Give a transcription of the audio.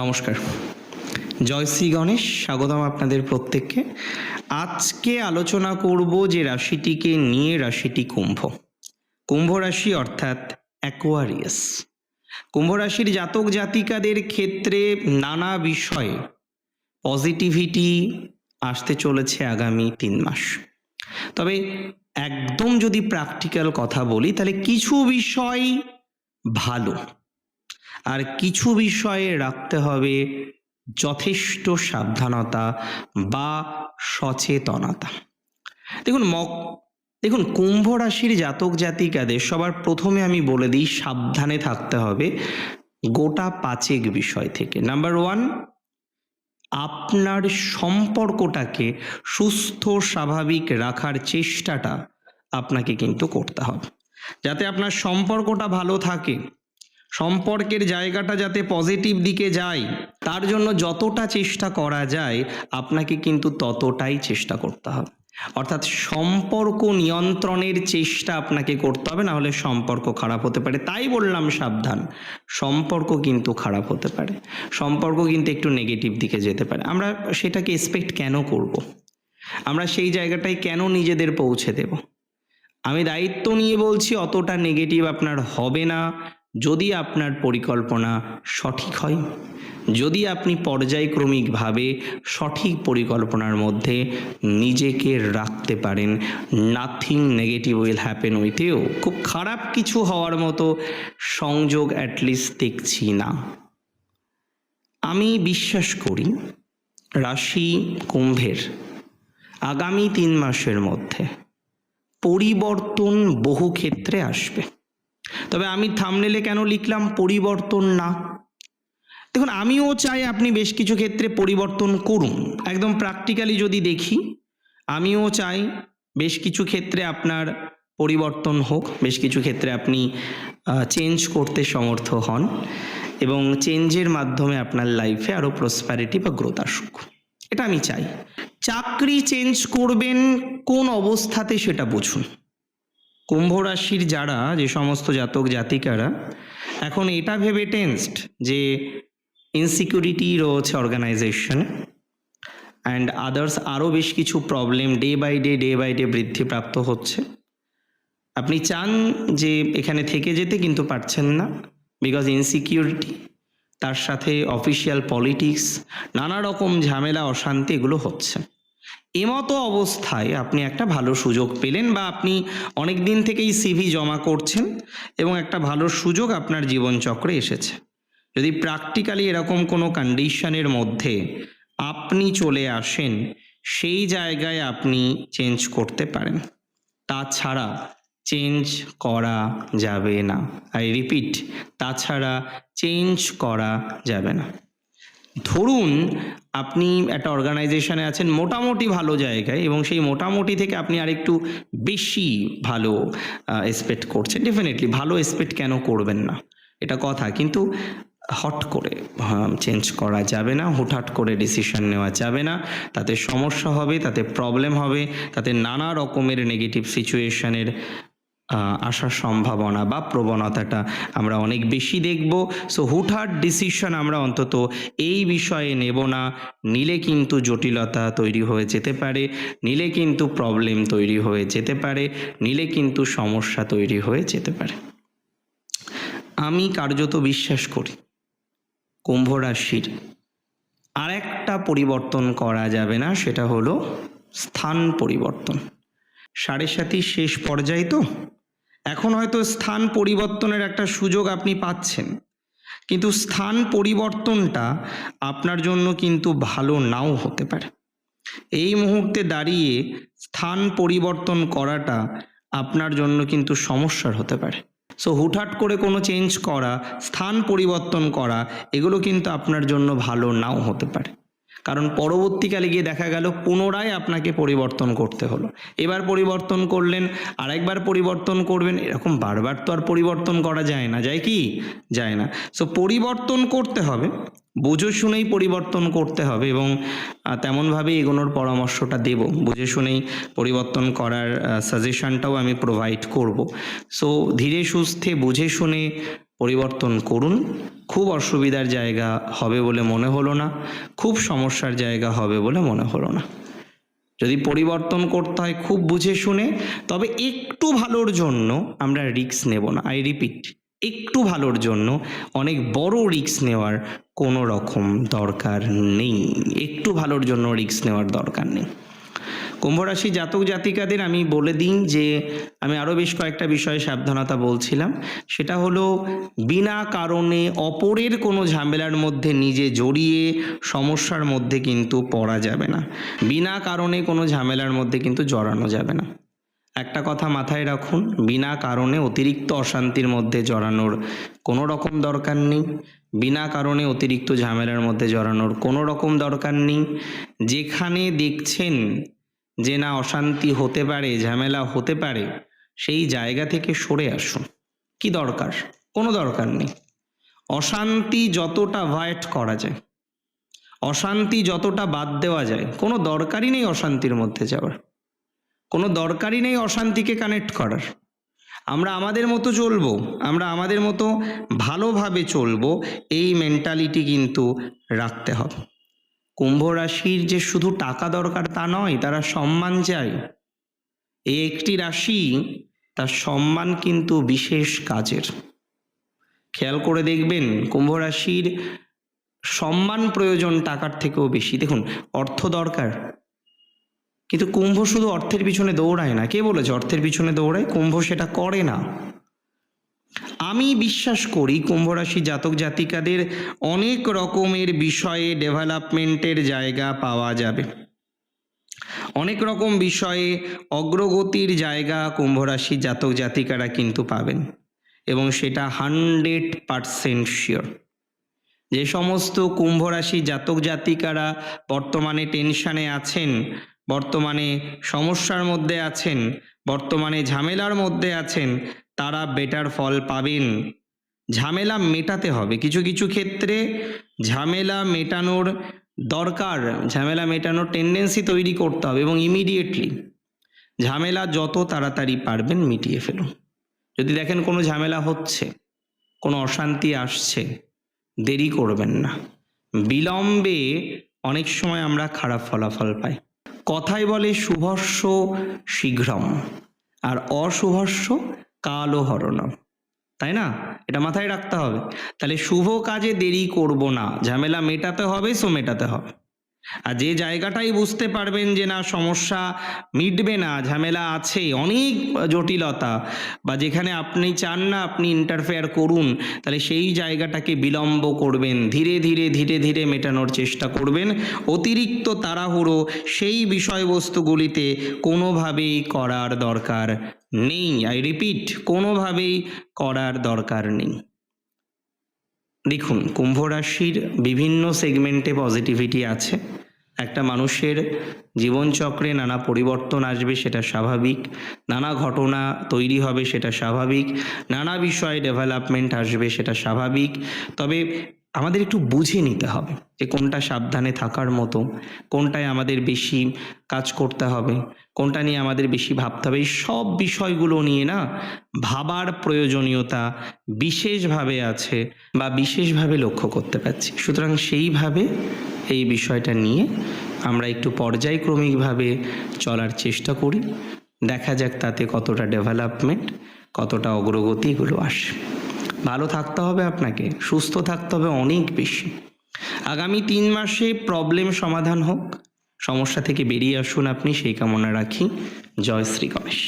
নমস্কার, জয় শ্রী গণেশ। স্বাগতম আপনাদের প্রত্যেককে। আজকে আলোচনা করব যে রাশিটিকে নিয়ে, রাশিটি কুম্ভ। কুম্ভ রাশি অর্থাৎ অ্যাকোয়ারিয়াস। কুম্ভ রাশির জাতক জাতিকাদের ক্ষেত্রে নানা বিষয়ে পজিটিভিটি আসতে চলেছে আগামী 3 মাস। তবে একদম যদি প্র্যাকটিক্যাল কথা বলি, তাহলে কিছু বিষয় ভালো আর কিছু বিষয়ে রাখতে হবে যথেষ্ট সাবধানতা বা সচেতনতা। দেখুন কুম্ভ রাশির জাতক জাতিকাদের সবার প্রথমে আমি বলে দিই, সাবধানে থাকতে হবে গোটা 5 বিষয় থেকে। নাম্বার 1, আপনার সম্পর্কটাকে সুস্থ স্বাভাবিক রাখার চেষ্টাটা আপনাকে কিন্তু করতে হবে, যাতে আপনার সম্পর্কটা ভালো থাকে, সম্পর্কের জায়গাটা যাতে পজিটিভ দিকে যায়, তার জন্য যতটা চেষ্টা করা যায় আপনাকে কিন্তু ততটাই চেষ্টা করতে হবে। অর্থাৎ সম্পর্ক নিয়ন্ত্রণের চেষ্টা আপনাকে করতে হবে, না হলে সম্পর্ক খারাপ হতে পারে। তাই বললাম সাবধান, সম্পর্ক কিন্তু খারাপ হতে পারে, সম্পর্ক কিন্তু একটু নেগেটিভ দিকে যেতে পারে। আমরা সেটাকে এক্সপেক্ট কেন করব? আমরা সেই জায়গাটায় কেন নিজেদের পৌঁছে দেব? আমি দায়িত্ব নিয়ে বলছি, অতটা নেগেটিভ আপনার হবে না যদি আপনার পরিকল্পনা সঠিক হয়, যদি আপনি পর্যায়ক্রমিকভাবে সঠিক পরিকল্পনার মধ্যে নিজেকে রাখতে পারেন। Nothing negative will happen with you. খুব খারাপ কিছু হওয়ার মতো সংযোগ অ্যাটলিস্ট দেখছি না। আমি বিশ্বাস করি রাশি কুম্ভের আগামী 3 মাসের মধ্যে পরিবর্তন বহু ক্ষেত্রে আসবে। তবে আমি থাম্বনেলে কেন লিখলাম পরিবর্তন না? দেখুন, আমিও চাই আপনি বেশ কিছু ক্ষেত্রে পরিবর্তন করুন। একদম প্র্যাকটিক্যালি যদি দেখি, আমিও চাই বেশ কিছু ক্ষেত্রে আপনার পরিবর্তন হোক, বেশ কিছু ক্ষেত্রে আপনি চেঞ্জ করতে সমর্থ হন এবং চেঞ্জের মাধ্যমে আপনার লাইফে আরও প্রসপ্যারিটি বা গ্রোথ আসুক, এটা আমি চাই। চাকরি চেঞ্জ করবেন কোন অবস্থাতে সেটা বুঝুন। কুম্ভ রাশির যে সমস্ত জাতক জাতিকারা এখন এটা ভেবে টেনসড যে ইনসিকিউরিটি রয়েছে অর্গানাইজেশনে অ্যান্ড আদার্স, আরও বেশ কিছু প্রবলেম ডে বাই ডে বৃদ্ধিপ্রাপ্ত হচ্ছে, আপনি চান যে এখানে থেকে যেতে কিন্তু পারছেন না, বিকজ ইনসিকিউরিটি, তার সাথে অফিসিয়াল পলিটিক্স, নানা রকম ঝামেলা অশান্তি এগুলো হচ্ছে। এমতো অবস্থায় আপনি একটা ভালো সুযোগ পেলেন, বা আপনি অনেক দিন থেকেই সিভি জমা করছেন এবং একটা ভালো সুযোগ আপনার জীবনচক্রে এসেছে। যদি প্র্যাকটিক্যালি এরকম কোনো কন্ডিশনের মধ্যে আপনি চলে আসেন, সেই জায়গায় আপনি চেঞ্জ করতে পারেন, তাছাড়া চেঞ্জ করা যাবে না। আই রিপিট, তাছাড়া চেঞ্জ করা যাবে না। ধরুন আপনি একটা অর্গানাইজেশনে আছেন মোটামুটি ভালো জায়গায়, এবং সেই মোটামুটি থেকে আপনি আরেকটু বেশি ভালো এক্সপেক্ট করছেন। ডেফিনেটলি ভালো এক্সপেক্ট কেন করবেন না, এটা কথা, কিন্তু হট করে চেঞ্জ করা যাবে না, হুটহাট করে ডিসিশন নেওয়া যাবে না। তাতে সমস্যা হবে, তাতে প্রবলেম হবে, তাতে নানা রকমের নেগেটিভ সিচুয়েশনের আসার সম্ভাবনা বা প্রবণতাটা আমরা অনেক বেশি দেখব। সো হুটহাট ডিসিশন আমরা অন্তত এই বিষয়ে নেব না, নিলে কিন্তু জটিলতা তৈরি হয়ে যেতে পারে, নিলে কিন্তু প্রবলেম তৈরি হয়ে যেতে পারে, নিলে কিন্তু সমস্যা তৈরি হয়ে যেতে পারে। আমি কার্যত বিশ্বাস করি কুম্ভ রাশির আরেকটা পরিবর্তন করা যাবে না, সেটা হলো স্থান পরিবর্তন। 7.5 শেষ পর্যায়ে তো এখন হয়তো স্থান পরিবর্তনের একটা সুযোগ আপনি পাচ্ছেন, কিন্তু স্থান পরিবর্তনটা আপনার জন্য কিন্তু ভালো নাও হতে পারে। এই মুহূর্তে দাঁড়িয়ে স্থান পরিবর্তন করাটা আপনার জন্য কিন্তু সমস্যার হতে পারে। সো হুটহাট করে কোনো চেঞ্জ করা, স্থান পরিবর্তন করা, এগুলো কিন্তু আপনার জন্য ভালো নাও হতে পারে, কারণ পরবর্তীকালে গিয়ে দেখা গেল পুনরায় আপনাকে পরিবর্তন করতে হলো। এবার পরিবর্তন করলেন, আরেকবার পরিবর্তন করবেন, এরকম বারবার তো আর পরিবর্তন করা যায় না, যায় কি? যায় না। সো পরিবর্তন করতে হবে, বুঝে শুনেই পরিবর্তন করতে হবে, এবং তেমনভাবেই এগোনোর পরামর্শটা দেব। বুঝে শুনেই পরিবর্তন করার সাজেশনটাও আমি প্রোভাইড করব। সো ধীরে সুস্থে বুঝে শুনে পরিবর্তন করুন, খুব অসুবিধার জায়গা হবে বলে মনে হলো না, খুব সমস্যার জায়গা হবে বলে মনে হলো না। যদি পরিবর্তন করতে হয় খুব বুঝে শুনে, তবে একটু ভালোর জন্য আমরা রিস্ক নেব না। আই রিপিট, একটু ভালোর জন্য অনেক বড় রিস্ক নেওয়ার কোনো রকম দরকার নেই। একটু ভালোর জন্য রিস্ক নেওয়ার দরকার নেই। কুম্ভ রাশি জাতক জাতিকাদের আমি বলে দিই যে আমি আরও বেশ কয়েকটা বিষয়ে সাবধানতা বলছিলাম, সেটা হলো বিনা কারণে অপরের কোনো ঝামেলার মধ্যে নিজে জড়িয়ে সমস্যার মধ্যে কিন্তু পড়া যাবে না। বিনা কারণে কোনো ঝামেলার মধ্যে কিন্তু জড়ানো যাবে না। একটা কথা মাথায় রাখুন, বিনা কারণে অতিরিক্ত অশান্তির মধ্যে জড়ানোর কোনো রকম দরকার নেই। বিনা কারণে অতিরিক্ত ঝামেলার মধ্যে জড়ানোর কোনো রকম দরকার নেই। যেখানে দেখছেন যে না অশান্তি হতে পারে, ঝামেলা হতে পারে, সেই জায়গা থেকে সরে আসুন। কি দরকার? কোনো দরকার নেই। অশান্তি যতটা অ্যাভয়েড করা যায়, অশান্তি যতটা বাদ দেওয়া যায়, কোনো দরকারই নেই অশান্তির মধ্যে যাওয়ার, কোনো দরকারই নেই অশান্তিকে কানেক্ট করার। আমরা আমাদের মতো চলবো, আমরা আমাদের মতো ভালোভাবে চলবো, এই মেন্টালিটি কিন্তু রাখতে হবে। কুম্ভ রাশির যে শুধু টাকা দরকার তা নয়, তারা সম্মান চায়। এই একটি রাশি, তার সম্মান কিন্তু বিশেষ কাজের। খেয়াল করে দেখবেন কুম্ভ রাশির সম্মান প্রয়োজন টাকার থেকেও বেশি। দেখুন, অর্থ দরকার, কিন্তু কুম্ভ শুধু অর্থের পিছনে দৌড়ায় না। কে বলেছে অর্থের পিছনে দৌড়ায়? কুম্ভ সেটা করে না। আমি বিশ্বাস করি কুম্ভ রাশি জাতক জাতিকাদের অনেক রকমের বিষয়ে ডেভেলপমেন্টের জায়গা পাওয়া যাবে, অনেক রকম বিষয়ে অগ্রগতির জায়গা কুম্ভ রাশি জাতক জাতিকারা কিন্তু পাবেন, এবং সেটা 100% শিওর। যে সমস্ত কুম্ভ রাশি জাতক জাতিকারা বর্তমানে টেনশানে আছেন, বর্তমানে সমস্যার মধ্যে আছেন, বর্তমানে ঝামেলার মধ্যে আছেন, তারা বেটার ফল পাবেন। ঝামেলা মেটাতে হবে, কিছু কিছু ক্ষেত্রে ঝামেলা মেটানোর দরকার, ঝামেলা মেটানোর টেন্ডেন্সি তৈরি করতে হবে, এবং ইমিডিয়েটলি ঝামেলা যত তাড়াতাড়ি পারবেন মিটিয়ে ফেলুন। যদি দেখেন কোনো ঝামেলা হচ্ছে, কোনো অশান্তি আসছে, দেরি করবেন না। বিলম্বে অনেক সময় আমরা খারাপ ফলাফল পাই। কথায় বলে শুভস্য শীঘ্রম, আর অশুভস্য কালো হরণম, তাই না? এটা মাথায় রাখতে হবে। তাহলে শুভ কাজে দেরি করব না, ঝামেলা মেটাতে হবে, সো মেটাতে হবে। আর যে জায়গাটাই বুঝতে পারবেন যে না সমস্যা মিটবে না, ঝামেলা আছে, অনেক জটিলতা, বা যেখানে আপনি চান না আপনি ইন্টারফেয়ার করুন, তাহলে সেই জায়গাটাকে বিলম্ব করবেন, ধীরে ধীরে ধীরে ধীরে মেটানোর চেষ্টা করবেন। অতিরিক্ত তাড়াহুড়ো সেই বিষয়বস্তুগুলিতে কোনোভাবেই করার দরকার নেই। আই রিপিট, কোনোভাবেই করার দরকার নেই। দেখুন, কুম্ভ রাশির বিভিন্ন সেগমেন্টে পজিটিভিটি আছে। একটা মানুষের জীবনচক্রে নানা পরিবর্তন আসবে, সেটা স্বাভাবিক। নানা ঘটনা তৈরি হবে, সেটা স্বাভাবিক। নানা বিষয়ে ডেভেলপমেন্ট আসবে, সেটা স্বাভাবিক। তবে আমাদের একটু বুঝে নিতে হবে যে কোনটা সাবধানে থাকার মতো, কোনটায় আমাদের বেশি কাজ করতে হবে, কোনটা নিয়ে আমাদের বেশি ভাবতে হবে। এই সব বিষয়গুলো নিয়ে না ভাবার প্রয়োজনীয়তা বিশেষভাবে আছে, বা বিশেষভাবে লক্ষ্য করতে পারছি। সুতরাং সেইভাবে এই বিষয়টা নিয়ে আমরা একটু পর্যায়ক্রমিকভাবে চলার চেষ্টা করি। দেখা যাক তাতে কতটা ডেভেলপমেন্ট, কতটা অগ্রগতিগুলো আসে। ভালো থাকতে হবে আপনাকে, সুস্থ থাকতে হবে অনেক বেশি। আগামী 3 মাসে প্রবলেম সমাধান হোক, সমস্যা থেকে বেরিয়ে আসুন আপনি, সেই কামনা রাখি। জয় শ্রী গণেশ।